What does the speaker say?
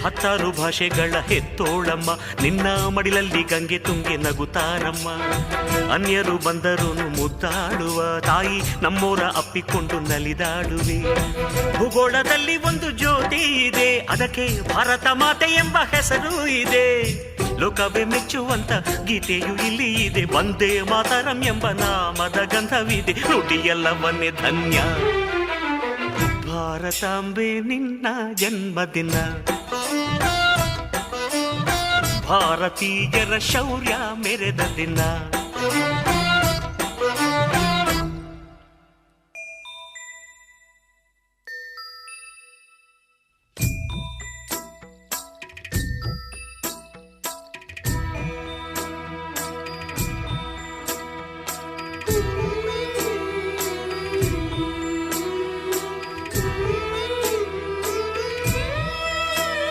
ಹತ್ತಾರು ಭಾಷೆಗಳ ಹೆತ್ತೋಳಮ್ಮ, ನಿನ್ನ ಮಡಿಲಲ್ಲಿ ಗಂಗೆ ತುಂಗೆ ನಗುತ್ತಾರಮ್ಮ. ಅನ್ಯರು ಬಂದರೂ ಮುದ್ದಾಡುವ ತಾಯಿ, ನಮ್ಮೋರ ಅಪ್ಪಿಕೊಂಡು ನಲಿದಾಡುವೆ. ಭೂಗೋಳದಲ್ಲಿ ಒಂದು ಜ್ಯೋತಿ ಇದೆ, ಅದಕ್ಕೆ ಭಾರತ ಮಾತೆ ಎಂಬ ಹೆಸರು ಇದೆ. ಲೋಕವೇ ಮೆಚ್ಚುವಂತ ಗೀತೆಯು ಇಲ್ಲಿ ಇದೆ, ವಂದೇ ಮಾತರಂ ಎಂಬ ನಾಮದ ಗಂಧವಿದೆ. ನುಡಿಯೆಲ್ಲವನ್ನೇ ಧನ್ಯ. ಭಾರತಾಂಬೆ ನಿನ್ನ ಜನ್ಮದಿನ, ಭಾರತೀಯರ ಶೌರ್ಯ ಮೆರೆದ ದಿನ.